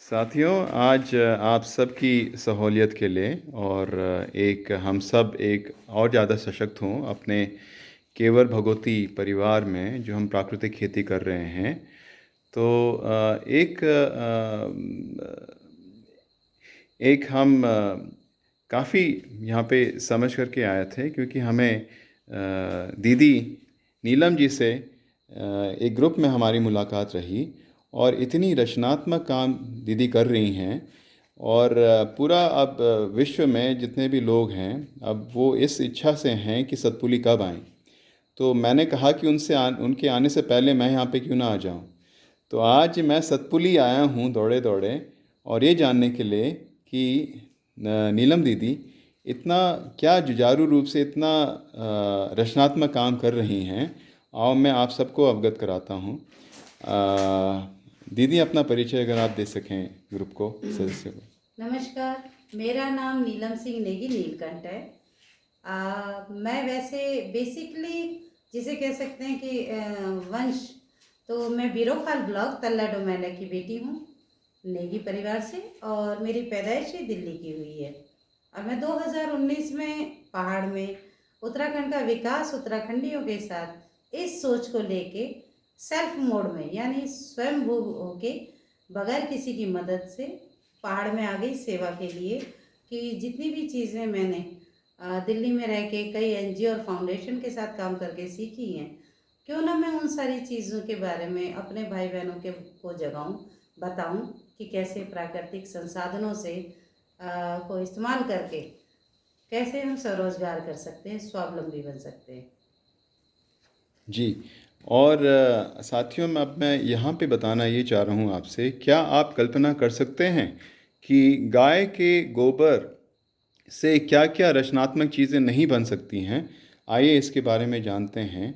साथियों, आज आप सबकी सहूलियत के लिए और एक हम सब एक और ज़्यादा सशक्त हों अपने केवल भगवती परिवार में जो हम प्राकृतिक खेती कर रहे हैं। तो एक हम काफ़ी यहाँ पे समझ करके आए थे, क्योंकि हमें दीदी नीलम जी से एक ग्रुप में हमारी मुलाकात रही और इतनी रचनात्मक काम दीदी कर रही हैं। और पूरा अब विश्व में जितने भी लोग हैं, अब वो इस इच्छा से हैं कि सतपुली कब आएँ। तो मैंने कहा कि उनके आने से पहले मैं यहाँ पे क्यों ना आ जाऊँ। तो आज मैं सतपुली आया हूँ दौड़े दौड़े, और ये जानने के लिए कि नीलम दीदी इतना क्या जुझारू रूप से इतना रचनात्मक काम कर रही हैं। आओ मैं आप सबको अवगत कराता हूँ। दीदी, अपना परिचय अगर आप दे सकें ग्रुप को, सदस्य को। नमस्कार, मेरा नाम नीलम सिंह नेगी नीलकंठ है। मैं वैसे बेसिकली जिसे कह सकते हैं कि वंश, तो मैं बीरोखाल ब्लॉक तल्ला डोमेला की बेटी हूँ, नेगी परिवार से, और मेरी पैदाइश ही दिल्ली की हुई है। और मैं 2019 में पहाड़ में उत्तराखंड का विकास उत्तराखंडियों के साथ इस सोच को लेके सेल्फ मोड में, यानी स्वयं भू होके बगैर किसी की मदद से पहाड़ में आ गई सेवा के लिए। कि जितनी भी चीज़ें मैंने दिल्ली में रह के कई एनजीओ और फाउंडेशन के साथ काम करके सीखी हैं, क्यों ना मैं उन सारी चीज़ों के बारे में अपने भाई बहनों के को जगाऊं, बताऊं कि कैसे प्राकृतिक संसाधनों से को इस्तेमाल करके कैसे हम स्वरोजगार कर सकते हैं, स्वावलंबी बन सकते हैं। जी। और साथियों, मैं यहाँ पे बताना ये चाह रहा हूँ आपसे, क्या आप कल्पना कर सकते हैं कि गाय के गोबर से क्या क्या रचनात्मक चीज़ें नहीं बन सकती हैं। आइए इसके बारे में जानते हैं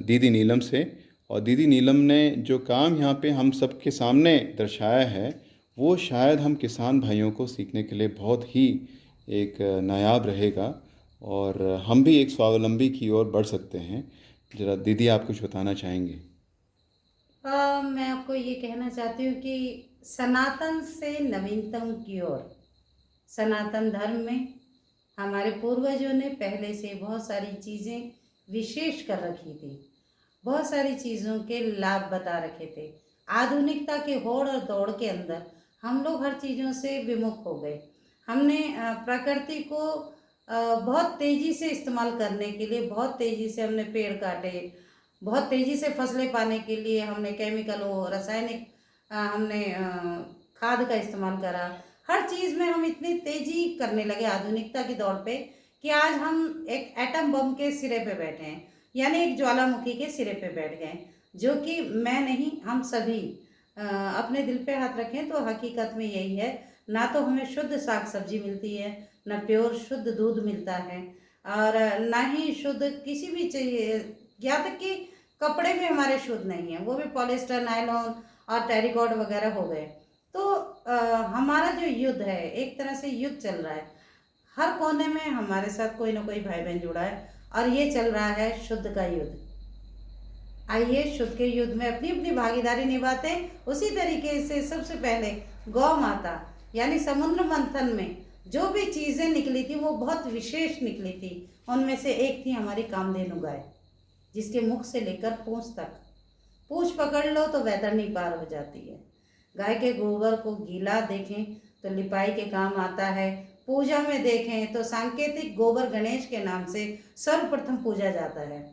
दीदी नीलम से। और दीदी नीलम ने जो काम यहाँ पे हम सबके सामने दर्शाया है, वो शायद हम किसान भाइयों को सीखने के लिए बहुत ही एक नायाब रहेगा, और हम भी एक स्वावलंबी की ओर बढ़ सकते हैं। ज़रा दीदी, आप कुछ बताना चाहेंगे? मैं आपको ये कहना चाहती हूँ कि सनातन से नवीनतम की ओर, सनातन धर्म में हमारे पूर्वजों ने पहले से बहुत सारी चीज़ें विशेष कर रखी थी, बहुत सारी चीज़ों के लाभ बता रखे थे। आधुनिकता के होड़ और दौड़ के अंदर हम लोग हर चीज़ों से विमुख हो गए। हमने प्रकृति को बहुत तेज़ी से इस्तेमाल करने के लिए बहुत तेज़ी से हमने पेड़ काटे, बहुत तेज़ी से फसलें पाने के लिए हमने केमिकलों, रासायनिक हमने खाद का इस्तेमाल करा। हर चीज़ में हम इतनी तेज़ी करने लगे आधुनिकता की दौड़ पे कि आज हम एक एटम बम के सिरे पे बैठे हैं, यानी एक ज्वालामुखी के सिरे पे बैठ गए, जो कि मैं नहीं, हम सभी अपने दिल पे हाथ रखें तो हकीकत में यही है। ना तो हमें शुद्ध साग सब्जी मिलती है, ना प्योर शुद्ध दूध मिलता है, और ना ही शुद्ध किसी भी चीज़, यहाँ तक कि कपड़े भी हमारे शुद्ध नहीं है, वो भी पॉलिस्टर, नायलॉन और टेरिकॉट वगैरह हो गए। तो हमारा जो युद्ध है, एक तरह से युद्ध चल रहा है, हर कोने में हमारे साथ कोई ना कोई भाई बहन जुड़ा है, और ये चल रहा है शुद्ध का युद्ध। आइए शुद्ध के युद्ध में अपनी अपनी भागीदारी निभाते हैं। उसी तरीके से सबसे पहले गौ माता, यानी समुद्र मंथन में जो भी चीज़ें निकली थी वो बहुत विशेष निकली थी। उनमें से एक थी हमारी कामधेनु गाय, जिसके मुख से लेकर पूंछ तक, पूंछ पकड़ लो तो वैतरणी पार हो जाती है। गाय के गोबर को गीला देखें तो लिपाई के काम आता है। पूजा में देखें तो सांकेतिक गोबर गणेश के नाम से सर्वप्रथम पूजा जाता है।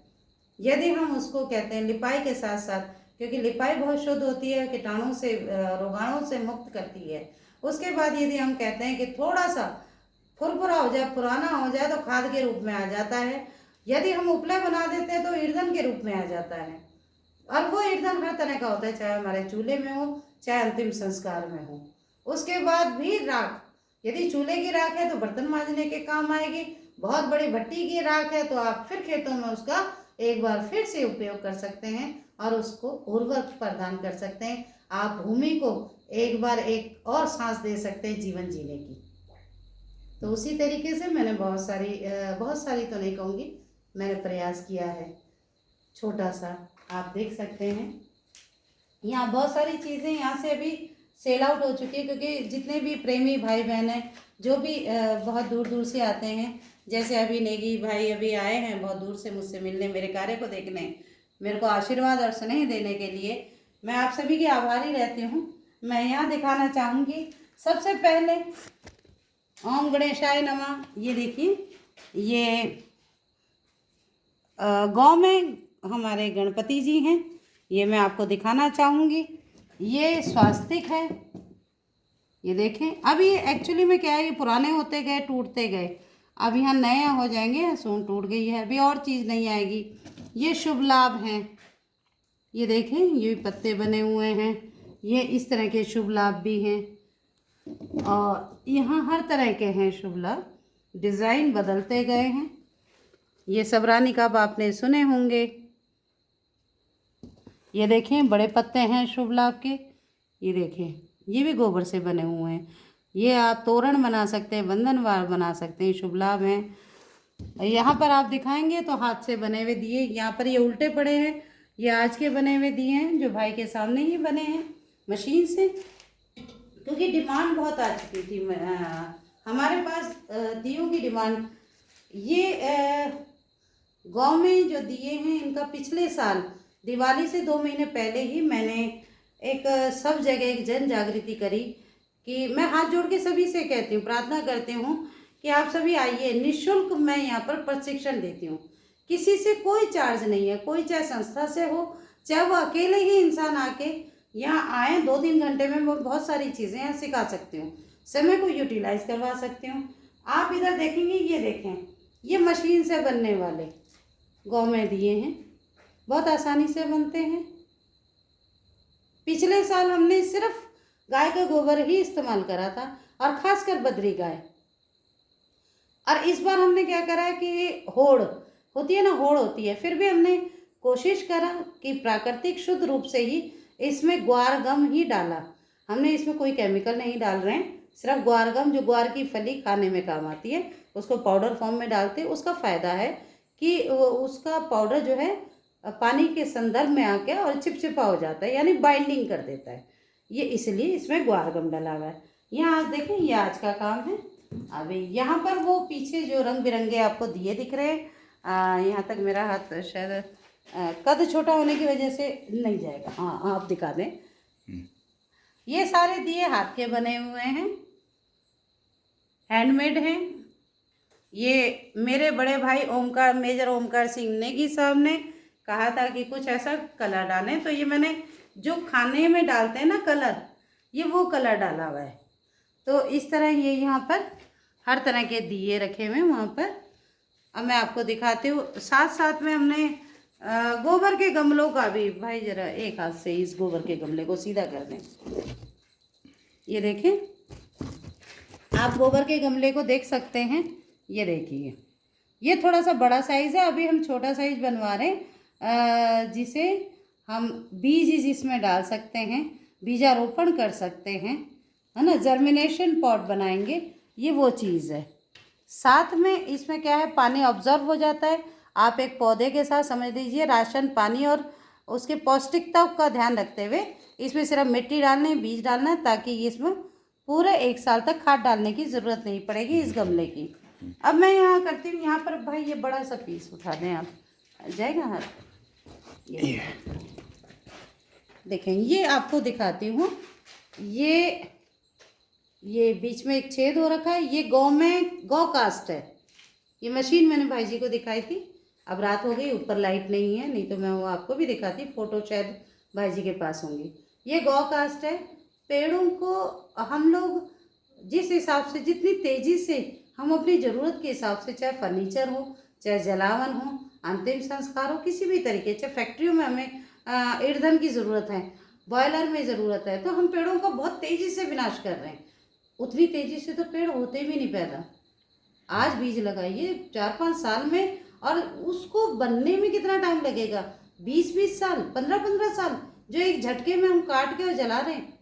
यदि हम उसको कहते हैं लिपाई के साथ साथ, क्योंकि लिपाई बहुत शुद्ध होती है, कीटाणु से, रोगाणु से मुक्त करती है। उसके बाद यदि हम कहते हैं कि थोड़ा सा फुरफुरा हो जाए, पुराना हो जाए, तो खाद के रूप में आ जाता है। यदि हम उपले बना देते हैं तो ईंधन के रूप में आ जाता है। और वो ईंधन हर तरह का होता है, चाहे हमारे चूल्हे में हो, चाहे अंतिम संस्कार में हो। उसके बाद भी राख, यदि चूल्हे की राख है तो बर्तन मांजने के काम आएगी। बहुत बड़ी भट्टी की राख है तो आप फिर खेतों में उसका एक बार फिर से उपयोग कर सकते हैं और उसको उर्वरक प्रदान कर सकते हैं। आप भूमि को एक बार एक और सांस दे सकते हैं जीवन जीने की। तो उसी तरीके से मैंने बहुत सारी तो नहीं कहूँगी, मैंने प्रयास किया है छोटा सा, आप देख सकते हैं। यहाँ बहुत सारी चीज़ें यहाँ से अभी सेल आउट हो चुकी है, क्योंकि जितने भी प्रेमी भाई बहन हैं, जो भी बहुत दूर दूर से आते हैं, जैसे अभी नेगी भाई अभी आए हैं बहुत दूर से मुझसे मिलने, मेरे कार्य को देखने, मेरे को आशीर्वाद और स्नेह देने के लिए, मैं आप सभी की आभारी रहती हूँ। मैं यहाँ दिखाना चाहूँगी सबसे पहले ओम गणेशाय नमः। ये देखिए, ये गांव में हमारे गणपति जी हैं, ये मैं आपको दिखाना चाहूँगी। ये स्वास्तिक है, ये देखें। अभी एक्चुअली में क्या है, ये पुराने होते गए, टूटते गए, अब यहाँ नए हो जाएंगे। सून टूट गई है, अभी और चीज़ नहीं आएगी। ये शुभ लाभ हैं, ये देखें, ये पत्ते बने हुए हैं, ये इस तरह के शुभ लाभ भी हैं। और यहाँ हर तरह के हैं शुभ लाभ, डिज़ाइन बदलते गए हैं। ये सबरानी कब आपने सुने होंगे। ये देखें, बड़े पत्ते हैं शुभ लाभ के। ये देखें, ये भी गोबर से बने हुए हैं। ये आप तोरण बना सकते हैं, बंधनवार बना सकते हैं, शुभ लाभ हैं। यहाँ पर आप दिखाएंगे तो हाथ से बने हुए दिए, यहाँ पर ये उल्टे पड़े हैं, ये आज के बने हुए दिए हैं, जो भाई के सामने ही बने हैं मशीन से, क्योंकि डिमांड बहुत आ चुकी थी हमारे पास दियों की डिमांड। ये गांव में जो दिए हैं, इनका पिछले साल दिवाली से 2 महीने पहले ही मैंने एक सब जगह एक जन जागृति करी कि मैं हाथ जोड़ के सभी से कहती हूँ, प्रार्थना करती हूँ कि आप सभी आइए, निःशुल्क मैं यहाँ पर प्रशिक्षण देती हूँ, किसी से कोई चार्ज नहीं है, कोई चाहे संस्था से हो, चाहे वो अकेले ही इंसान आके यहाँ आए, 2-3 घंटे में मैं बहुत सारी चीज़ें यहाँ सिखा सकती हूँ, समय को यूटिलाइज करवा सकती हूँ। आप इधर देखेंगे, ये देखें, ये मशीन से बनने वाले गाँव में दिए हैं, बहुत आसानी से बनते हैं। पिछले साल हमने सिर्फ गाय का गोबर ही इस्तेमाल करा था, और ख़ासकर बद्री गाय। और इस बार हमने क्या करा कि होड़ होती है ना, होड़ होती है, फिर भी हमने कोशिश करा कि प्राकृतिक शुद्ध रूप से ही इसमें ग्वार गम ही डाला। हमने इसमें कोई केमिकल नहीं डाल रहे हैं, सिर्फ ग्वार गम, जो ग्वार की फली खाने में काम आती है, उसको पाउडर फॉर्म में डालते हैं। उसका फ़ायदा है कि उसका पाउडर जो है पानी के संदर्भ में आके और चिपचिपा हो जाता है, यानी बाइंडिंग कर देता है, ये इसलिए इसमें ग्वारगम डला हुआ है। यहाँ आप देखें, ये आज का काम है। अभी यहाँ पर वो पीछे जो रंग बिरंगे आपको दिए दिख रहे हैं, यहाँ तक मेरा हाथ शायद कद छोटा होने की वजह से नहीं जाएगा। हाँ, आप दिखा दें। ये सारे दिए हाथ के बने हुए हैं, हैंडमेड हैं। ये मेरे बड़े भाई ओमकार, मेजर ओमकार सिंह नेगी साहब ने कहा था कि कुछ ऐसा कलर डालें, तो ये मैंने जो खाने में डालते हैं ना कलर, ये वो कलर डाला हुआ है। तो इस तरह ये यहाँ पर हर तरह के दिए रखे हुए हैं वहाँ पर। अब मैं आपको दिखाती हूँ, साथ साथ में हमने गोबर के गमलों का भी, भाई जरा एक हाथ से इस गोबर के गमले को सीधा कर दें। ये देखें, आप गोबर के गमले को देख सकते हैं। ये देखिए, ये थोड़ा सा बड़ा साइज़ है, अभी हम छोटा साइज़ बनवा रहे हैं, जिसे हम बीज इसमें डाल सकते हैं, बीजारोपण कर सकते हैं, है ना, जर्मिनेशन पॉट बनाएंगे, ये वो चीज़ है। साथ में इसमें क्या है, पानी ऑब्जर्व हो जाता है। आप एक पौधे के साथ समझ लीजिए, राशन, पानी और उसके पौष्टिकता का ध्यान रखते हुए इसमें सिर्फ मिट्टी डालना है, बीज डालना है, ताकि इसमें पूरे 1 साल तक खाद डालने की ज़रूरत नहीं पड़ेगी इस गमले की। अब मैं यहाँ करती हूँ, यहाँ पर भाई ये बड़ा सा पीस उठा दें आप, जाएगा हाथ। ये देखें, ये आपको दिखाती हूँ, ये बीच में एक छेद हो रखा है, ये गौ कास्ट है। ये मशीन मैंने भाई जी को दिखाई थी, अब रात हो गई, ऊपर लाइट नहीं है, नहीं तो मैं वो आपको भी दिखाती, फ़ोटो शायद भाई जी के पास होंगी। ये गौ कास्ट है। पेड़ों को हम लोग जिस हिसाब से, जितनी तेज़ी से हम अपनी ज़रूरत के हिसाब से, चाहे फर्नीचर हो, चाहे जलावन हो, अंतिम संस्कार हो, किसी भी तरीके, चाहे फैक्ट्रियों में हमें ईंधन की ज़रूरत है, बॉयलर में ज़रूरत है, तो हम पेड़ों का बहुत तेज़ी से विनाश कर रहे हैं। उतनी तेज़ी से तो पेड़ होते भी नहीं पैदा। आज बीज लगाइए 4-5 साल में, और उसको बनने में कितना टाइम लगेगा, 20-20 साल, 15-15 साल, जो एक झटके में हम काट के और जला रहे हैं।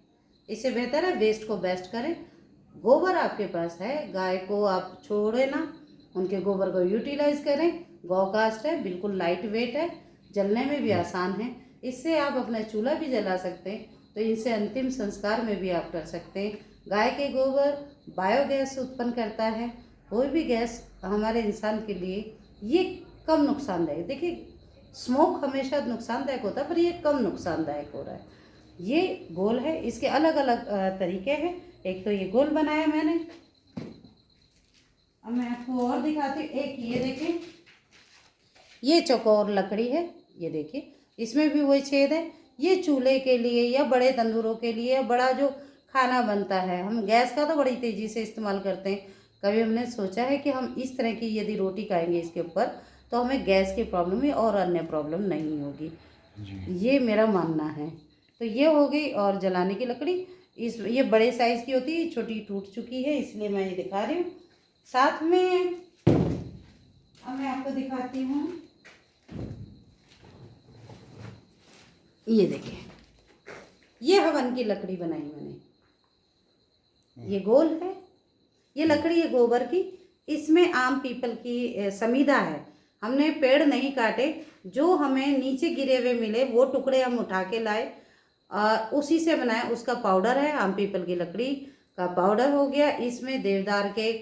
इससे बेहतर है वेस्ट को बेस्ट करें। गोबर आपके पास है, गाय को आप छोड़े ना, उनके गोबर को यूटिलाइज करें। गौ कास्ट है, बिल्कुल लाइट वेट है, जलने में भी आसान है। इससे आप अपना चूल्हा भी जला सकते हैं तो इनसे अंतिम संस्कार में भी आप कर सकते हैं। गाय के गोबर बायोगैस उत्पन्न करता है। कोई भी गैस हमारे इंसान के लिए ये कम नुकसानदायक, देखिए स्मोक हमेशा नुकसानदायक होता है पर ये कम नुकसानदायक हो रहा है। ये गोल है, इसके अलग अलग तरीके हैं। एक तो ये गोल बनाया मैंने, अब मैं आपको और दिखाती हूँ। एक ये देखिए, ये चौकोर लकड़ी है, ये देखिए इसमें भी वही छेद है। ये चूल्हे के लिए या बड़े तंदूरों के लिए या बड़ा जो खाना बनता है, हम गैस का तो बड़ी तेज़ी से इस्तेमाल करते हैं। कभी हमने सोचा है कि हम इस तरह की यदि रोटी खाएंगे इसके ऊपर तो हमें गैस की प्रॉब्लम ही और अन्य प्रॉब्लम नहीं होगी, ये मेरा मानना है। तो ये हो गई। और जलाने की लकड़ी ये बड़े साइज़ की होती है, छोटी टूट चुकी है इसलिए मैं ये दिखा रही हूँ। साथ में अब मैं आपको दिखाती हूँ, ये देखिए ये हवन की लकड़ी बनाई मैंने, ये गोल है, ये लकड़ी है गोबर की। इसमें आम पीपल की समीधा है। हमने पेड़ नहीं काटे, जो हमें नीचे गिरे हुए मिले वो टुकड़े हम उठा के लाए, उसी से बनाए। उसका पाउडर है, आम पीपल की लकड़ी का पाउडर हो गया। इसमें देवदार के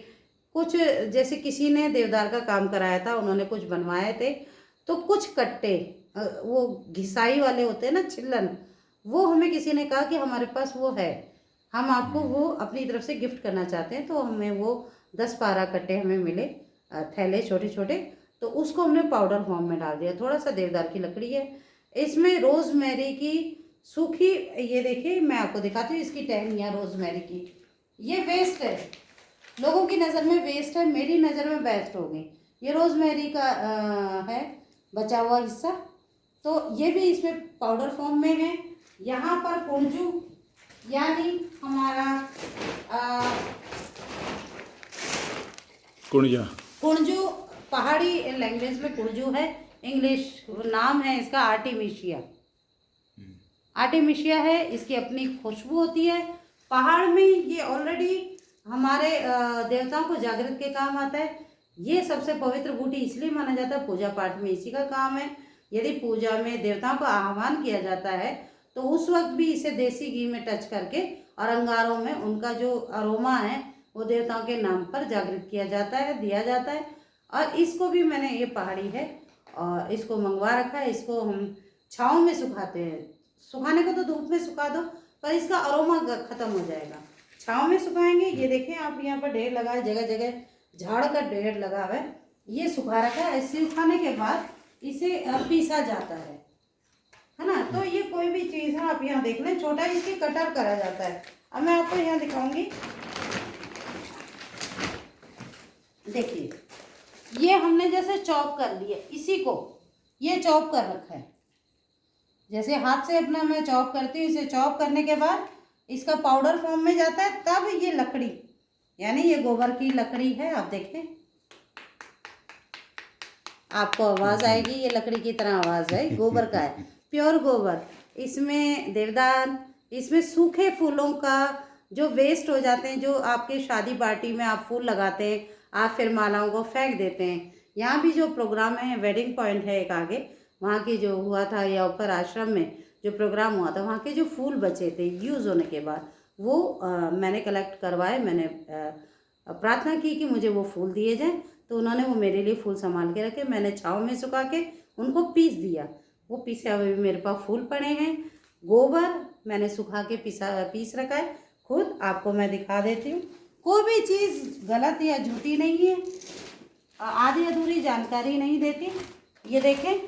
कुछ, जैसे किसी ने देवदार का काम कराया था, उन्होंने कुछ बनवाए थे, तो कुछ कट्टे वो घिसाई वाले होते हैं ना, छिल्लन, वो हमें किसी ने कहा कि हमारे पास वो है, हम आपको वो अपनी तरफ से गिफ्ट करना चाहते हैं। तो हमें वो 10-12 कट्टे हमें मिले, थैले छोटे छोटे, तो उसको हमने पाउडर फॉर्म में डाल दिया। थोड़ा सा देवदार की लकड़ी है, इसमें रोज़मेरी की सूखी, ये देखिए मैं आपको दिखाती हूँ इसकी टहनियाँ रोज़मेरी की। ये वेस्ट है, लोगों की नज़र में वेस्ट है, मेरी नज़र में बेस्ट हो गई। ये रोज़मेरी का है बचा हुआ हिस्सा, तो ये भी इसमें पाउडर फॉर्म में है। यहाँ पर कुंजू यानी हमारा कुंजू, पहाड़ी लैंग्वेज में कुंजू है, इंग्लिश नाम है इसका आर्टिमिशिया। आर्टिमिशिया है, इसकी अपनी खुशबू होती है। पहाड़ में ये ऑलरेडी हमारे देवताओं को जागृत के काम आता है। ये सबसे पवित्र बूटी इसलिए माना जाता है, पूजा पाठ में इसी का काम है। यदि पूजा में देवताओं का आह्वान किया जाता है तो उस वक्त भी इसे देसी घी में टच करके और अंगारों में उनका जो अरोमा है वो देवताओं के नाम पर जागृत किया जाता है, दिया जाता है। और इसको भी मैंने, ये पहाड़ी है और इसको मंगवा रखा है। इसको हम छाँव में सुखाते हैं, सुखाने को तो धूप में सुखा दो पर इसका अरोमा खत्म हो जाएगा। छाँव में सुखाएंगे। ये देखें आप, यहाँ पर ढेर लगा है, जगह जगह झाड़ का ढेर लगा हुआ है। ये सुखा रखा है। ऐसे सुखाने के बाद इसे पीसा जाता है ना। तो ये कोई भी चीज़ है, आप यहाँ देख लें, छोटा इसकी कटर करा जाता है। अब मैं आपको यहाँ दिखाऊंगी, देखिए ये हमने जैसे चॉप कर लिया, इसी को ये चॉप कर रखा है, जैसे हाथ से अपना मैं चॉप करती हूँ। इसे चॉप करने के बाद इसका पाउडर फॉर्म में जाता है, तब ये लकड़ी, यानी ये गोबर की लकड़ी है। आप देखें, आपको आवाज़ आएगी, ये लकड़ी की तरह आवाज़ है, गोबर का है, प्योर गोबर। इसमें देवदार, इसमें सूखे फूलों का जो वेस्ट हो जाते हैं, जो आपके शादी पार्टी में आप फूल लगाते हैं, आप फिर मालाओं को फेंक देते हैं। यहाँ भी जो प्रोग्राम है, वेडिंग पॉइंट है एक आगे, वहाँ की जो हुआ था, या ऊपर आश्रम में जो प्रोग्राम हुआ था, वहाँ के जो फूल बचे थे यूज़ होने के बाद, वो मैंने कलेक्ट करवाए। मैंने प्रार्थना की कि मुझे वो फूल दिए जाएं, तो उन्होंने वो मेरे लिए फूल संभाल के रखे। मैंने छाँव में सुखा के उनको पीस दिया, वो पीसे हुए भी मेरे पास फूल पड़े हैं। गोबर मैंने सुखा के पीस रखा है खुद, आपको मैं दिखा देती हूँ। कोई भी चीज़ गलत या झूठी नहीं है, आधी अधूरी जानकारी नहीं देती। ये देखें,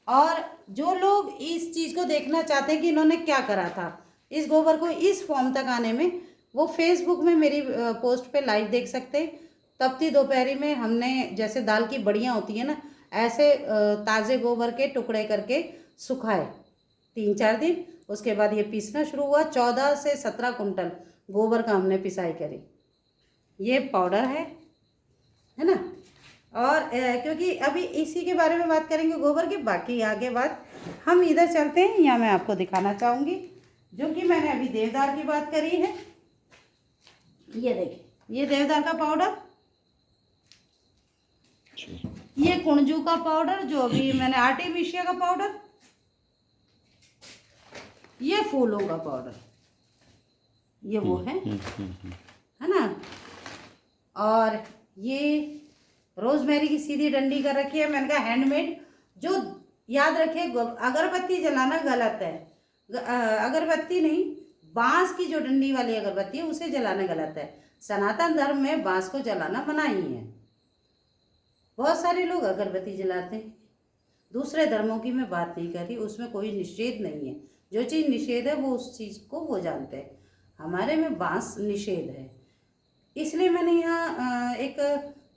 और जो लोग इस चीज़ को देखना चाहते हैं कि इन्होंने क्या करा था इस गोबर को इस फॉर्म तक आने में, वो फेसबुक में मेरी पोस्ट पे लाइव देख सकते हैं। तपती दोपहरी में हमने, जैसे दाल की बड़ियाँ होती हैं ना, ऐसे ताज़े गोबर के टुकड़े करके सुखाए 3-4 दिन। उसके बाद ये पीसना शुरू हुआ। 14 से 17 कुंटल गोबर का हमने पिसाई करी। ये पाउडर है ना। और क्योंकि अभी इसी के बारे में बात करेंगे गोबर की, बाकी आगे बात हम इधर चलते हैं। यहाँ मैं आपको दिखाना चाहूँगी, जो कि मैंने अभी देवदार की बात करी है। ये देखिए, ये देवदार का पाउडर, ये कुंजू का पाउडर, जो अभी मैंने आर्टिमिशिया का पाउडर, ये फूलों का पाउडर, ये वो है ना। और ये रोजमेरी की सीधी डंडी कर रखी है, मैंने कहा हैंडमेड। जो याद रखे, अगरबत्ती जलाना गलत है। अगरबत्ती नहीं, बांस की जो डंडी वाली अगरबत्ती है उसे जलाना गलत है। सनातन धर्म में बांस को जलाना मनाही है। बहुत सारे लोग अगरबत्ती जलाते हैं। दूसरे धर्मों की मैं बात नहीं कर रही, उसमें कोई निषेध नहीं है। जो चीज़ निषेध है वो उस चीज़ को वो जानते हैं। हमारे में बांस निषेध है। इसलिए मैंने यहाँ एक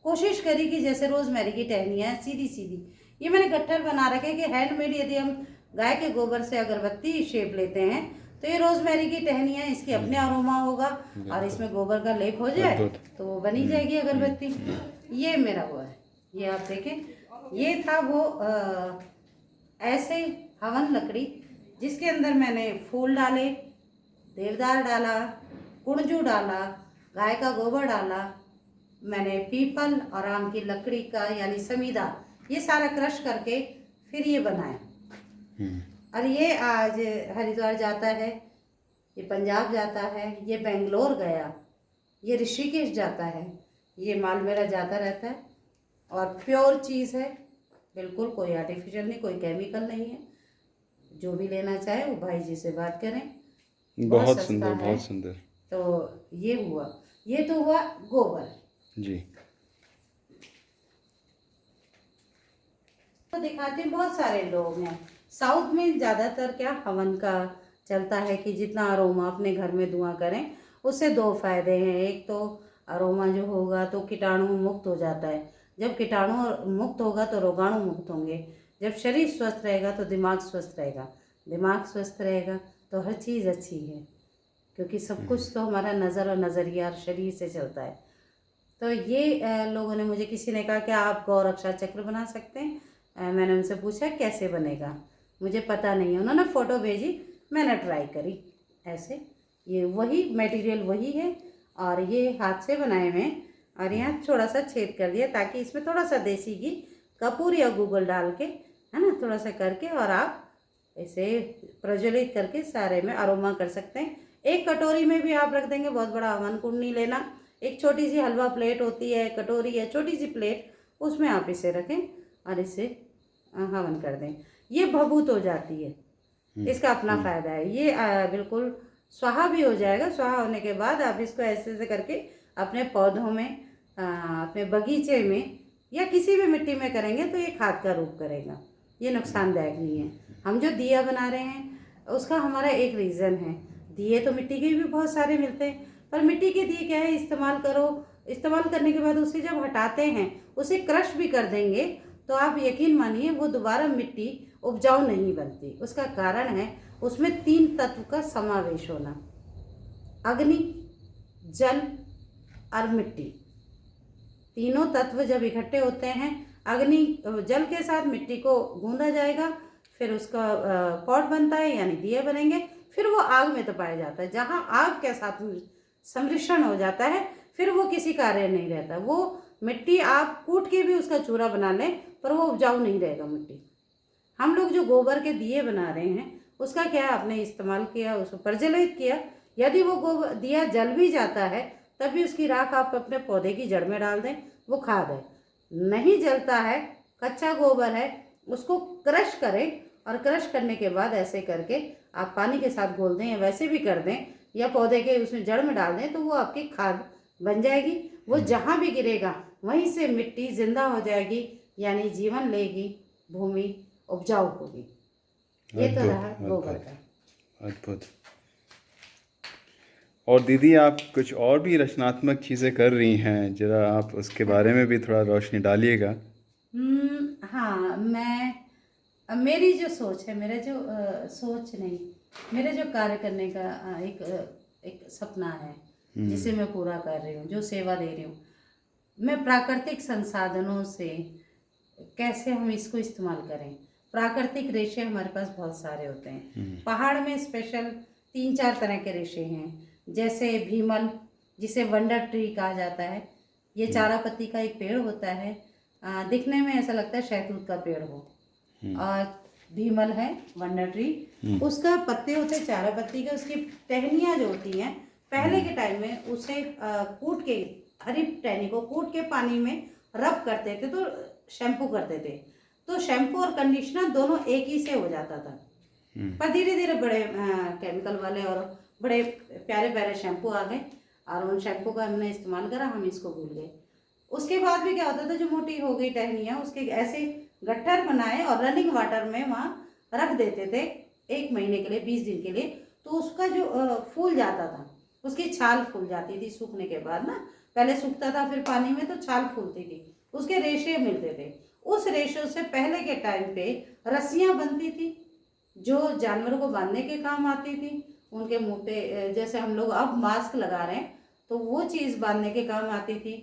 कोशिश करी कि जैसे रोजमेरी की टहनियाँ सीधी सीधी, ये मैंने गट्ठर बना रखे कि हैंडमेड। यदि हम गाय के गोबर से अगरबत्ती शेप लेते हैं तो ये रोजमेरी की टहनियाँ, इसकी अपने अरोमा होगा और इसमें गोबर का लेप हो जाए तो वो बनी जाएगी अगरबत्ती। ये मेरा वो है, ये आप देखें। ये था वो ऐसे हवन लकड़ी जिसके अंदर मैंने फूल डाले, देवदार डाला, कुंजू डाला, गाय का गोबर डाला, मैंने पीपल और आम की लकड़ी का यानी समीदा, ये सारा क्रश करके फिर ये बनाया। और ये आज हरिद्वार जाता है, ये पंजाब जाता है, ये बेंगलोर गया, ये ऋषिकेश जाता है, ये माल मेरा जाता रहता है। और प्योर चीज़ है, बिल्कुल कोई आर्टिफिशियल नहीं, कोई केमिकल नहीं है। जो भी लेना चाहे वो भाई जी से बात करें, बहुत सस्ता सुंदर, है। बहुत सुंदर। तो ये हुआ, ये तो हुआ गोबर जी। तो दिखाते हैं। बहुत सारे लोग हैं साउथ में, ज़्यादातर क्या हवन का चलता है कि जितना अरोमा अपने घर में धुआं करें उससे दो फायदे हैं। एक तो अरोमा जो होगा तो कीटाणु मुक्त हो जाता है। जब कीटाणु मुक्त होगा तो रोगाणु मुक्त होंगे। जब शरीर स्वस्थ रहेगा तो दिमाग स्वस्थ रहेगा, दिमाग स्वस्थ रहेगा तो हर चीज़ अच्छी है, क्योंकि सब कुछ तो हमारा नज़र और नज़रिया और शरीर से चलता है। तो ये लोगों ने मुझे, किसी ने कहा कि आप गौ रक्षा चक्र बना सकते हैं। मैंने उनसे पूछा कैसे बनेगा, मुझे पता नहीं है। उन्होंने फ़ोटो भेजी, मैंने ट्राई करी ऐसे। ये वही मटेरियल वही है और ये हाथ से बनाए हुए हैं। और यहाँ थोड़ा सा छेद कर दिया ताकि इसमें थोड़ा सा देसी घी, कपूर या गूगल डाल के, है ना, थोड़ा सा करके और आप इसे प्रज्वलित करके सारे में अरोमा कर सकते हैं। एक कटोरी में भी आप रख देंगे, बहुत बड़ा हवन कुंड नहीं लेना। एक छोटी सी हलवा प्लेट होती है, कटोरी या छोटी सी प्लेट, उसमें आप इसे रखें और इसे हवन कर दें। ये भभूत हो जाती है, इसका अपना फ़ायदा है। ये बिल्कुल स्वाहा भी हो जाएगा। स्वाहा होने के बाद आप इसको ऐसे ऐसे करके अपने पौधों में, अपने बगीचे में या किसी भी मिट्टी में करेंगे तो ये खाद का रूप करेगा। ये नुकसानदायक नहीं है। हम जो दिया बना रहे हैं उसका हमारा एक रीज़न है। दिए तो मिट्टी के भी बहुत सारे मिलते हैं, पर मिट्टी के दिए क्या है, इस्तेमाल करो, इस्तेमाल करने के बाद उसे जब हटाते हैं, उसे क्रश भी कर देंगे तो आप यकीन मानिए वो दोबारा मिट्टी उपजाऊ नहीं बनती। उसका कारण है उसमें 3 तत्व का समावेश होना, अग्नि, जल और मिट्टी। तीनों तत्व जब इकट्ठे होते हैं, अग्नि जल के साथ मिट्टी को गूंदा जाएगा, फिर उसका पॉट बनता है यानी दिए बनेंगे, फिर वो आग में तपाया जाता है। जहाँ आग के साथ सम्मिश्रण हो जाता है फिर वो किसी कार्य नहीं रहता। वो मिट्टी आप कूट के भी उसका चूरा बना लें पर वो उपजाऊ नहीं रहेगा मिट्टी। हम लोग जो गोबर के दिए बना रहे हैं उसका क्या है, आपने इस्तेमाल किया, उसको प्रज्वलित किया, यदि वो गोबर दिया जल भी जाता है तब भी उसकी राख आप अपने पौधे की जड़ में डाल दें, वो खाद है। नहीं जलता है, कच्चा गोबर है, उसको क्रश करें और क्रश करने के बाद ऐसे करके आप पानी के साथ घोल दें या वैसे भी कर दें या पौधे के उसमें जड़ में डाल दें तो वो आपकी खाद बन जाएगी। वो जहाँ भी गिरेगा वहीं से मिट्टी जिंदा हो जाएगी, यानी जीवन लेगी, भूमि उपजाऊ होगी। ये तो रहा गोबर का। अद्भुत। और दीदी आप कुछ और भी रचनात्मक चीज़ें कर रही हैं, जरा आप उसके बारे में भी थोड़ा रोशनी डालिएगा। हाँ, मेरी जो सोच है, मेरा जो सोच नहीं, मेरे जो कार्य करने का एक सपना है जिसे मैं पूरा कर रही हूँ, जो सेवा दे रही हूँ। मैं प्राकृतिक संसाधनों से कैसे हम इसको इस्तेमाल करें। प्राकृतिक रेशे हमारे पास बहुत सारे होते हैं। पहाड़ में स्पेशल 3-4 तरह के रेशे हैं, जैसे भीमल, जिसे वंडर ट्री कहा जाता है। ये चारा पत्ती का एक पेड़ होता है, दिखने में ऐसा लगता है शहतूत का पेड़ हो। और भीमल है, वंडर ट्री, उसका पत्ते होते हैं चारा पत्ती के, उसकी टहनियाँ जो होती हैं पहले के टाइम में उसे कूट के, हरी टहनी को कूट के पानी में रब करते थे तो शैम्पू करते थे, तो शैम्पू और कंडीशनर दोनों एक ही से हो जाता था। पर धीरे धीरे बड़े केमिकल वाले और बड़े प्यारे प्यारे शैम्पू आ गए और उन शैम्पू का हमने इस्तेमाल करा, हम इसको भूल गए। उसके बाद भी क्या होता था, जो मोटी हो गई टहनियाँ उसके ऐसे गट्ठर बनाए और रनिंग वाटर में वहाँ रख देते थे 1 महीने के लिए, 20 दिन के लिए, तो उसका जो फूल जाता था, उसकी छाल फूल जाती थी सूखने के बाद ना, पहले सूखता था फिर पानी में तो छाल फूलती थी, उसके रेशे मिलते थे। उस रेशों से पहले के टाइम पे रस्सियाँ बनती थी जो जानवरों को बांधने के काम आती थी, उनके मुंह पे जैसे हम लोग अब मास्क लगा रहे हैं तो वो चीज़ बांधने के काम आती थी।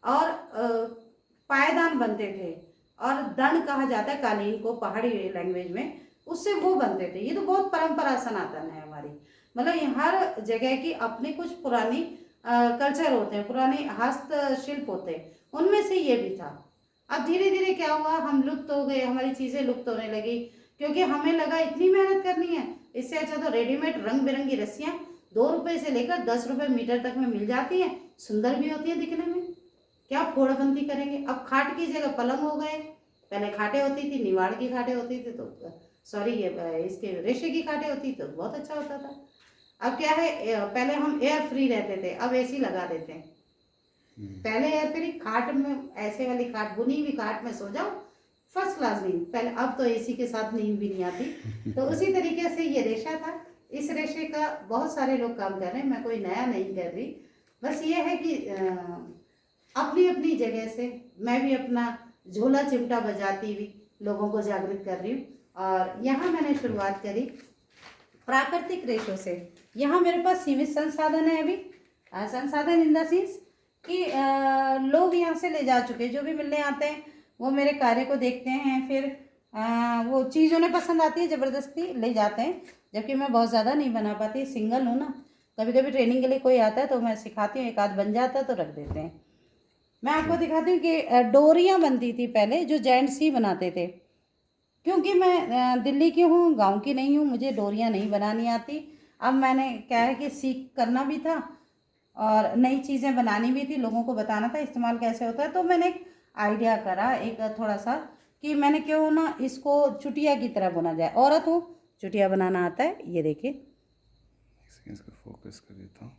और पायदान बनते थे और दंड कहा जाता है कालीन को पहाड़ी लैंग्वेज में, उससे वो बनते थे। ये तो बहुत परंपरा सनातन है हमारी, मतलब हर जगह की अपनी कुछ पुरानी कल्चर होते हैं, पुराने हस्तशिल्प होते हैं, उनमें से ये भी था। अब धीरे धीरे क्या हुआ, हम लुप्त हो गए, हमारी चीज़ें लुप्त होने लगी, क्योंकि हमें लगा इतनी मेहनत करनी है, इससे अच्छा तो रेडीमेड रंग बिरंगी रस्सियाँ 2 रुपये से लेकर 10 रुपये मीटर तक में मिल जाती हैं, सुंदर भी होती है दिखने में, क्या फोड़बंदी करेंगे। अब खाट की जगह पलंग हो गए, पहले खाटें होती थी, निवाड़ की खाटें होती थी, तो सॉरी ये इसके रेशे की खाटें होती तो बहुत अच्छा होता था। अब क्या है, पहले हम एयर फ्री रहते थे, अब एसी लगा देते हैं। पहले एयर फ्री खाट में, ऐसे वाली खाट, बुनी हुई खाट में सो जाओ, फर्स्ट क्लास नींद, पहले, अब तो एसी के साथ नींद भी नहीं आती। तो उसी तरीके से ये रेशा था, इस रेशे का बहुत सारे लोग काम कर रहे हैं, मैं कोई नया नहीं कर रही, बस ये है कि अपनी अपनी जगह से मैं भी अपना झोला चिमटा बजाती हुई लोगों को जागृत कर रही हूँ। और यहाँ मैंने शुरुआत करी प्राकृतिक रेशों से। यहाँ मेरे पास सीमित संसाधन है अभी, संसाधन इन द सेंस कि लोग यहाँ से ले जा चुके, जो भी मिलने आते हैं वो मेरे कार्य को देखते हैं, फिर वो चीज़ उन्हें पसंद आती है, ज़बरदस्ती ले जाते हैं, जबकि मैं बहुत ज़्यादा नहीं बना पाती, सिंगल हूँ ना, कभी कभी ट्रेनिंग के लिए कोई आता है तो मैं सिखाती हूँ, एक आध बन जाता है तो रख देते हैं। मैं आपको दिखाती हूँ कि डोरियाँ बनती थी पहले, जो जेंट्स ही बनाते थे, क्योंकि मैं दिल्ली की हूँ, गांव की नहीं हूँ, मुझे डोरियाँ नहीं बनानी आती। अब मैंने क्या है कि सीख करना भी था और नई चीज़ें बनानी भी थी, लोगों को बताना था इस्तेमाल कैसे होता है, तो मैंने एक आइडिया करा, एक थोड़ा सा, कि मैंने क्यों ना इसको चुटिया की तरह बुना जाए। औरत हूँ, चुटिया बनाना आता है। ये देखिए, इसको फोकस कर देता हूँ।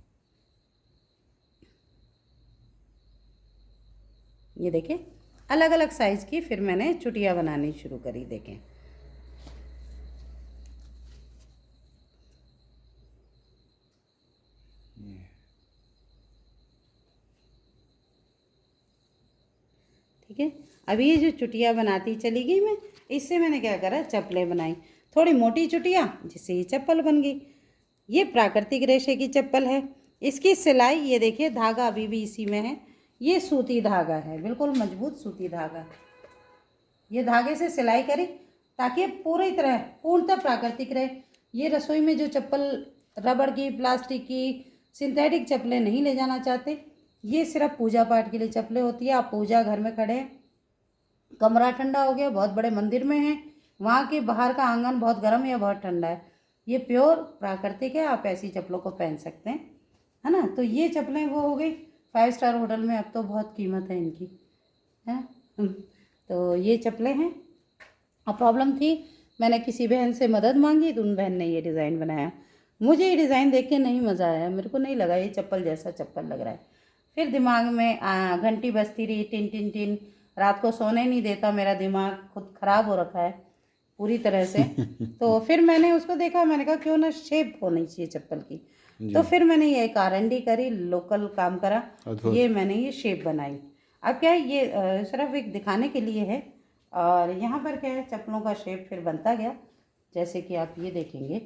ये देखिए, अलग अलग साइज़ की फिर मैंने चुटिया बनानी शुरू करी। देखें, ठीक है। अभी ये जो चुटिया बनाती चली गई मैं, इससे मैंने क्या करा, चप्पलें बनाई, थोड़ी मोटी चुटिया, जिससे ये चप्पल बन गई। ये प्राकृतिक रेशे की चप्पल है। इसकी सिलाई, ये देखिए, धागा अभी भी इसी में है, ये सूती धागा है, बिल्कुल मजबूत सूती धागा। ये धागे से सिलाई करी ताकि पूरी तरह पूर्णतः प्राकृतिक रहे। ये रसोई में जो चप्पल रबड़ की, प्लास्टिक की, सिंथेटिक चप्पलें नहीं ले जाना चाहते, ये सिर्फ पूजा पाठ के लिए चप्पलें होती है। आप पूजा घर में खड़े हैं, कमरा ठंडा हो गया, बहुत बड़े मंदिर में हैं, वहाँ के बाहर का आंगन बहुत गर्म या बहुत ठंडा है, ये प्योर प्राकृतिक है, आप ऐसी चप्पलों को पहन सकते हैं, है ना। तो ये चप्पलें वो हो गई 5 स्टार होटल में, अब तो बहुत कीमत है इनकी, है। तो ये चप्पलें हैं। अब प्रॉब्लम थी, मैंने किसी बहन से मदद मांगी तो उन बहन ने ये डिज़ाइन बनाया। मुझे ये डिज़ाइन देख के नहीं मज़ा आया, मेरे को नहीं लगा ये चप्पल जैसा चप्पल लग रहा है। फिर दिमाग में घंटी बजती रही, टिन टिन टिन, रात को सोने नहीं देता, मेरा दिमाग खुद ख़राब हो रखा है पूरी तरह से। तो फिर मैंने उसको देखा, मैंने कहा क्यों ना शेप होनी चाहिए चप्पल की। तो फिर मैंने ये एक R&D करी, लोकल काम करा, ये मैंने ये शेप बनाई। अब क्या है, ये सिर्फ एक दिखाने के लिए है, और यहाँ पर क्या है, चप्पलों का शेप फिर बनता गया, जैसे कि आप ये देखेंगे,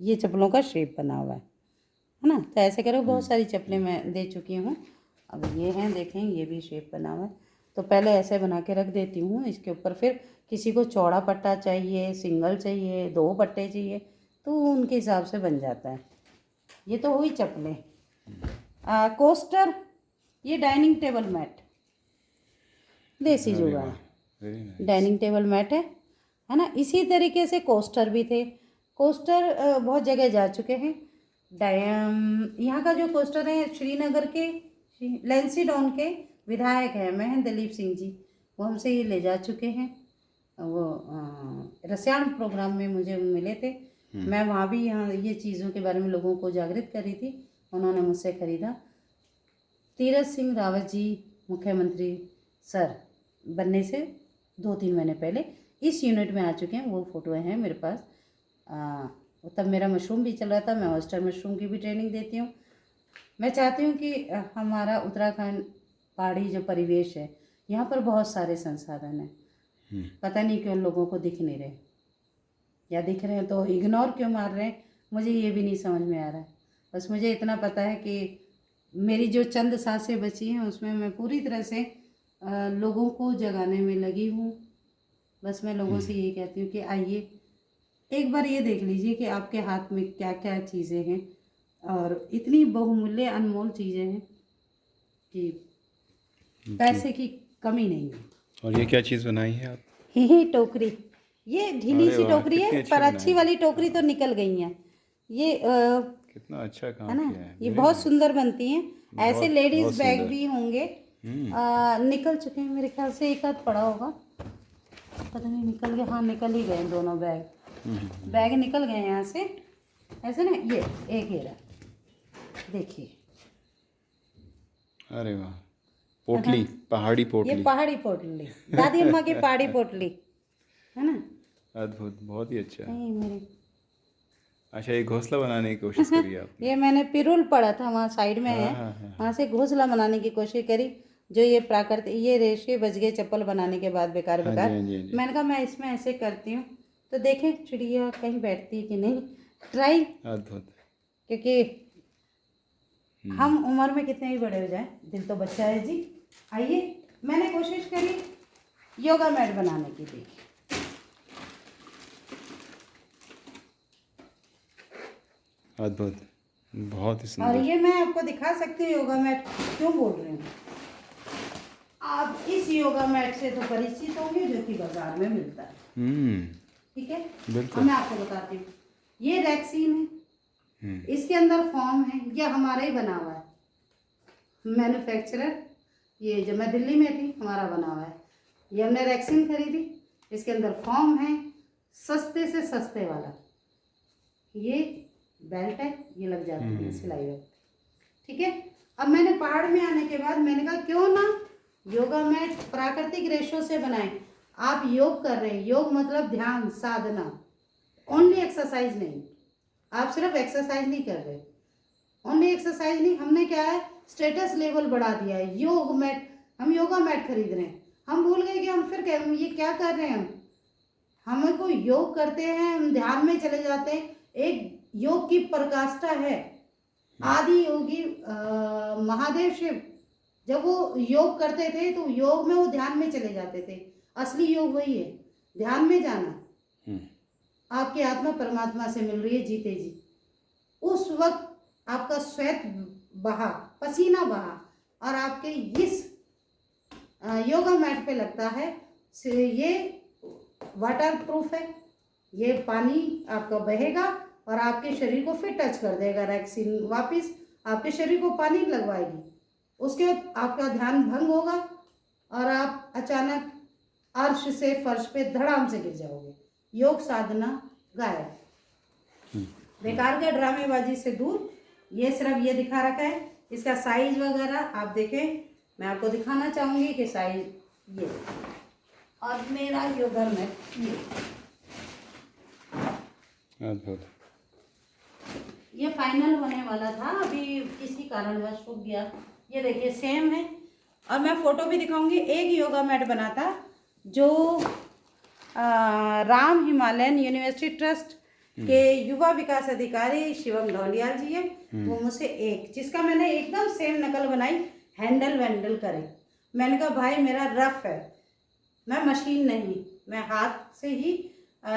ये चप्पलों का शेप बना हुआ है ना। तो ऐसे करो, बहुत सारी चप्पलें मैं दे चुकी हूँ। अब ये हैं, देखें, ये भी शेप बना हुआ है। तो पहले ऐसे बना के रख देती हूँ, इसके ऊपर फिर किसी को चौड़ा पट्टा चाहिए, सिंगल चाहिए, 2 पट्टे चाहिए, तो उनके हिसाब से बन जाता है। ये तो हुई चप्पलें। कोस्टर, ये डाइनिंग टेबल मैट, देसी जुगाड़, डाइनिंग टेबल मैट है। है ना। इसी तरीके से कोस्टर भी थे। कोस्टर बहुत जगह जा चुके हैं। यहाँ का जो कोस्टर है श्रीनगर के लैंसीडाउन के विधायक हैं महेंद्र दलीप सिंह जी, वो हमसे ये ले जा चुके हैं। वो रसायन प्रोग्राम में मुझे मिले थे। मैं वहाँ भी यहाँ ये चीज़ों के बारे में लोगों को जागृत करी थी, उन्होंने मुझसे ख़रीदा। तीरथ सिंह रावत जी मुख्यमंत्री सर बनने से 2-3 महीने पहले इस यूनिट में आ चुके हैं, वो फ़ोटो हैं मेरे पास। तब मेरा मशरूम भी चल रहा था, मैं ऑयस्टर मशरूम की भी ट्रेनिंग देती हूँ। मैं चाहती हूँ कि हमारा उत्तराखंड पहाड़ी जो परिवेश है, यहाँ पर बहुत सारे संसाधन हैं, पता नहीं क्यों लोगों को दिख नहीं रहे, या दिख रहे हैं तो इग्नोर क्यों मार रहे हैं, मुझे ये भी नहीं समझ में आ रहा है। बस मुझे इतना पता है कि मेरी जो चंद सांसें बची हैं उसमें मैं पूरी तरह से लोगों को जगाने में लगी हूँ। बस मैं लोगों से यही कहती हूँ कि आइए एक बार ये देख लीजिए कि आपके हाथ में क्या क्या चीज़ें हैं, और इतनी बहुमूल्य अनमोल चीज़ें हैं कि पैसे की कमी नहीं है। और ये क्या चीज़ बनाई है आप? ही टोकरी, ये ढीली अरे सी वाह, टोकरी कितनी है, अच्छी पर बनाई अच्छी है। वाली टोकरी तो निकल गई हैं। ये कितना अच्छा है काम ना, किया है। ये Very बहुत nice। सुंदर बनती हैं। ऐसे बहुत लेडीज़ बैग सुंदर। भी होंगे, निकल चुके हैं मेरे ख्याल से, एक आध पड़ा होगा, पता नहीं निकल गया। हाँ निकल ही गए दोनों बैग निकल गए यहाँ से, ऐसे ना। ये एक ये रहा, देखिए। अरे वाह, पोटली, पहाड़ी ये पोटली। पहाड़ी पोटली, दादी अम्मा की पहाड़ी पोटली, है ना। अद्भुत, बहुत ही अच्छा। नहीं मेरे अच्छा, ये घोंसला बनाने की कोशिश करी आपने? ये मैंने पिरुल पढ़ा था, वहाँ साइड में है, हाँ हाँ। वहाँ से घोंसला बनाने की कोशिश करी। जो ये प्राकृतिक, ये रेशे बच गए चप्पल बनाने के बाद, बेकार हाँ जी, बेकार। हाँ जी, हाँ जी। मैंने कहा मैं इसमें ऐसे करती हूँ, तो देखें चिड़िया कहीं बैठती है कि नहीं, ट्राई। अद्भुत। क्योंकि हम उम्र में कितने भी बड़े हो जाए, दिल तो बच्चा है जी। आइए, मैंने कोशिश करी योगा मैट बनाने की, देखिए। अद्भुत, बहुत ही और सुंदर। ये मैं आपको दिखा सकती हूँ योगा मैट क्यों बोल रही हूँ। आप इस योगा मैट से तो परिचित होंगे, जो कि बाजार में मिलता है, ठीक है। बिल्कुल। अब मैं आपको बताती हूँ, ये रैक्सीन है, इसके अंदर फॉर्म है, ये हमारा ही बना हुआ है, मैन्युफैक्चरर। ये जब मैं दिल्ली में थी हमारा बना हुआ है, ये हमने रैक्सीन खरीदी, इसके अंदर फॉर्म है, सस्ते से सस्ते वाला। ये बेल्ट है, ये लग जाती है सिलाई बेल्ट, ठीक है। अब मैंने पहाड़ में आने के बाद मैंने कहा क्यों ना योगा मैट प्राकृतिक रेशों से बनाएं। आप योग कर रहे हैं, योग मतलब ध्यान साधना, ओनली एक्सरसाइज नहीं। आप सिर्फ एक्सरसाइज नहीं कर रहे, ओनली एक्सरसाइज नहीं, हमने क्या है स्टेटस लेवल बढ़ा दिया है। योग मैट, हम योगा मैट खरीद रहे हैं, हम भूल गए कि हम फिर ये क्या कर रहे हैं। हम को योग करते हैं, हम ध्यान में चले जाते हैं। एक योग की पराकाष्ठा है, आदि योगी महादेव शिव जब वो योग करते थे तो योग में वो ध्यान में चले जाते थे। असली योग वही है, ध्यान में जाना। आपकी आत्मा परमात्मा से मिल रही है जीते जी। उस वक्त आपका श्वेत बहा, पसीना बहा, और आपके इस योगा मैट पे लगता है। ये वाटर प्रूफ है, ये पानी आपका बहेगा और आपके शरीर को फिर टच कर देगा। रैक्सीन वापस आपके शरीर को पानी लगवाएगी, उसके बाद आपका ध्यान भंग होगा और आप अचानक अर्श से फर्श पे धड़ाम से गिर जाओगे। योग साधना गायब। बेकार का ड्रामेबाजी से दूर। ये सिर्फ ये दिखा रखा है, इसका साइज वगैरह आप देखें, मैं आपको दिखाना चाहूँगी कि साइज ये, और मेरा योगा मैट ये। अद्भुत। ये फाइनल होने वाला था, अभी किसी कारणवश रुक गया। ये देखिए सेम है, और मैं फ़ोटो भी दिखाऊंगी। एक योगा मैट बना था जो राम हिमालयन यूनिवर्सिटी ट्रस्ट के युवा विकास अधिकारी शिवम ढोलियाल जी है, वो मुझसे एक, जिसका मैंने एकदम सेम नकल बनाई, हैंडल वैंडल करे। मैंने कहा भाई मेरा रफ है, मैं मशीन नहीं, मैं हाथ से ही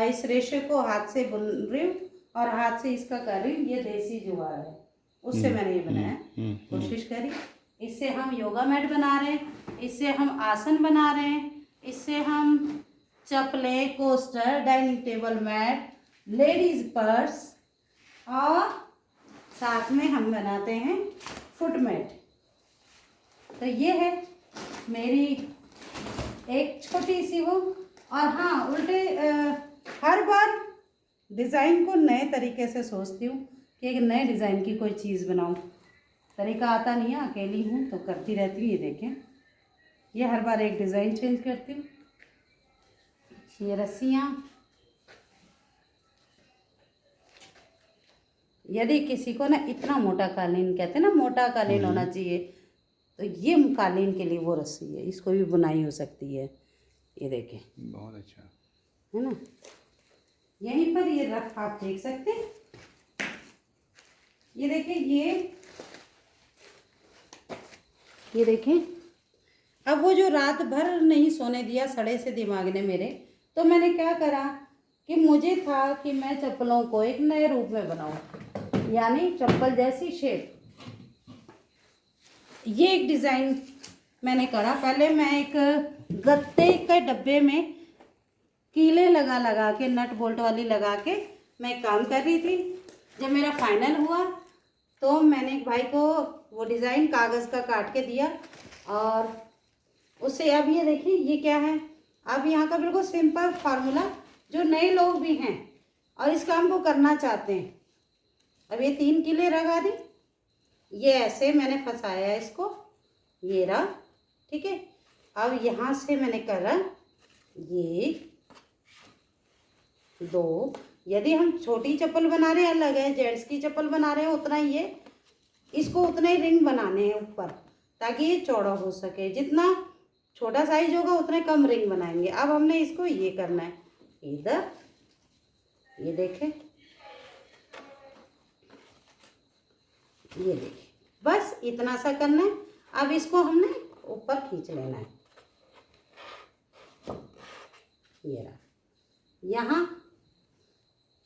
इस रेशे को हाथ से बुन रही हूँ और हाथ से इसका कर रही हूँ। ये देसी जुगाड़ है, उससे मैंने ये बनाया, कोशिश करी। इससे हम योगा मैट बना रहे हैं, इससे हम आसन बना रहे हैं, इससे हम चप्पलें, coaster, dining table mat, ladies purse और साथ में हम बनाते हैं फुट मैट। तो ये है मेरी एक छोटी सी वो। और हाँ, उल्टे हर बार डिज़ाइन को नए तरीके से सोचती हूँ कि एक नए डिज़ाइन की कोई चीज़ बनाऊँ। तरीका आता नहीं है, अकेली हूँ तो करती रहती हूँ। ये देखें, ये हर बार एक डिज़ाइन चेंज करती हूँ। ये रस्सियाँ, यदि किसी को ना इतना मोटा कालीन, कहते हैं ना मोटा कालीन होना चाहिए, तो ये कालीन के लिए वो रस्सी है, इसको भी बुनाई हो सकती है। ये देखें, बहुत अच्छा है ना। यहीं पर ये रफ आप देख सकते हैं। ये देखें, ये देखें। अब वो जो रात भर नहीं सोने दिया सड़े से दिमाग ने मेरे, तो मैंने क्या करा कि मुझे था कि मैं चप्पलों को एक नए रूप में बनाऊं, यानी चप्पल जैसी शेप। ये एक डिज़ाइन मैंने करा। पहले मैं एक गत्ते के डब्बे में कीले लगा लगा के, नट बोल्ट वाली लगा के मैं काम कर रही थी। जब मेरा फाइनल हुआ तो मैंने एक भाई को वो डिज़ाइन कागज़ का काट के दिया और उससे, अब ये देखिए ये क्या है। अब यहाँ का बिल्कुल सिंपल फार्मूला, जो नए लोग भी हैं और इस काम को करना चाहते हैं। अब ये 3 कीले लगा दी, ये ऐसे मैंने फंसाया इसको, ये रहा, ठीक है। अब यहाँ से मैंने करा ये 2। यदि हम छोटी चप्पल बना रहे हैं अलग है, जेंट्स की चप्पल बना रहे हैं उतना ही है, इसको उतने ही रिंग बनाने हैं ऊपर, ताकि ये चौड़ा हो सके। जितना छोटा साइज होगा उतने कम रिंग बनाएंगे। अब हमने इसको ये करना है इधर, ये देखें, ये देखिए, बस इतना सा करना है। अब इसको हमने ऊपर खींच लेना है। ये रहा, यहाँ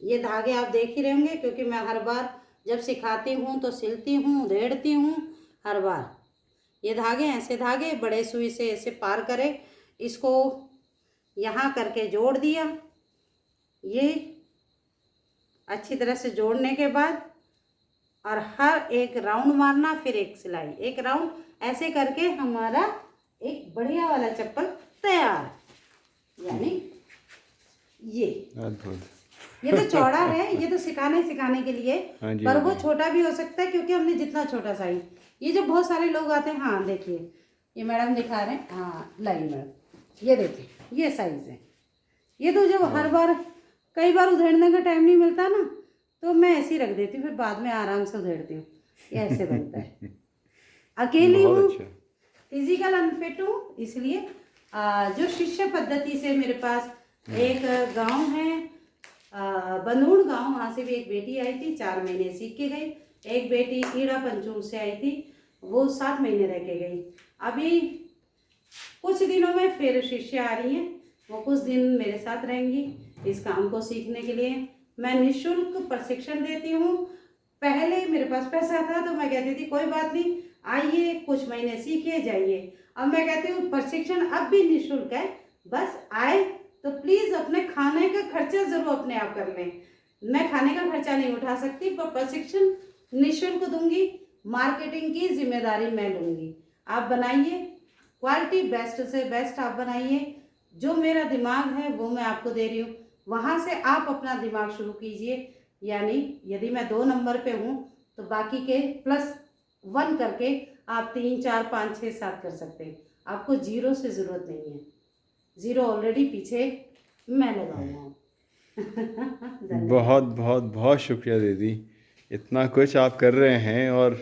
ये धागे आप देख ही रहे होंगे, क्योंकि मैं हर बार जब सिखाती हूँ तो सिलती हूँ, उधेड़ती हूँ हर बार। ये धागे, ऐसे धागे बड़े सुई से ऐसे पार करें, इसको यहाँ करके जोड़ दिया। ये अच्छी तरह से जोड़ने के बाद और हर एक राउंड मारना, फिर एक सिलाई, एक राउंड, ऐसे करके हमारा एक बढ़िया वाला चप्पल तैयार। यानी ये अद्भुत। ये तो चौड़ा है, ये तो सिखाने के लिए, हाँ जी, पर हाँ वो जी। छोटा भी हो सकता है, क्योंकि हमने जितना छोटा साइज, ये जो बहुत सारे लोग आते हैं, हाँ देखिए ये मैडम दिखा रहे हैं, हाँ लाई मैडम, ये देखिए ये साइज है। ये तो जब हर बार, कई बार उधेड़ने का टाइम नहीं मिलता ना, तो मैं ऐसे ही रख देती हूँ, फिर बाद में आराम से उधेड़ती हूँ। ये ऐसे बनता है। अकेली बहुत हूँ, अच्छा। फिजिकल अनफिट हूँ, इसलिए जो शिष्य पद्धति से मेरे पास एक गांव है, बंदूड़ गांव, वहाँ से भी एक बेटी आई थी, 4 महीने सीख के गई। एक बेटी ईड़ा पंचूर से आई थी, वो 7 महीने रह के गई। अभी कुछ दिनों में फिर शिष्य आ रही हैं, वो कुछ दिन मेरे साथ रहेंगी इस काम को सीखने के लिए। मैं निःशुल्क प्रशिक्षण देती हूँ। पहले मेरे पास पैसा था तो मैं कहती थी कोई बात नहीं, आइए कुछ महीने सीखिए जाइए। अब मैं कहती हूँ प्रशिक्षण अब भी निःशुल्क है, बस आए तो प्लीज़ अपने खाने का खर्चा ज़रूर अपने आप कर लें। मैं खाने का खर्चा नहीं उठा सकती, पर प्रशिक्षण निःशुल्क दूंगी। मार्केटिंग की जिम्मेदारी मैं लूँगी। आप बनाइए, क्वालिटी बेस्ट से बेस्ट आप बनाइए। जो मेरा दिमाग है वो मैं आपको दे रही हूँ, वहाँ से आप अपना दिमाग शुरू कीजिए। यानी यदि मैं 2 नंबर पे हूँ तो बाकी के +1 करके आप 3, 4, 5, 6, 7 कर सकते हैं। आपको 0 से ज़रूरत नहीं है, 0 ऑलरेडी पीछे मैं लगाऊंगा। बहुत बहुत बहुत शुक्रिया दीदी, इतना कुछ आप कर रहे हैं और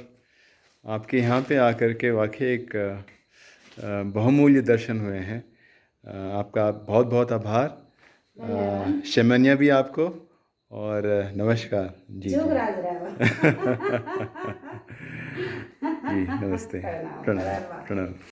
आपके यहाँ पे आकर के वाकई एक बहुमूल्य दर्शन हुए हैं। आपका बहुत बहुत आभार। शमन्या भी आपको, और नमस्कार जी। जी जोगराज राव। जी नमस्ते। प्रणाम प्रणाम प्रणाम। प्रणाम।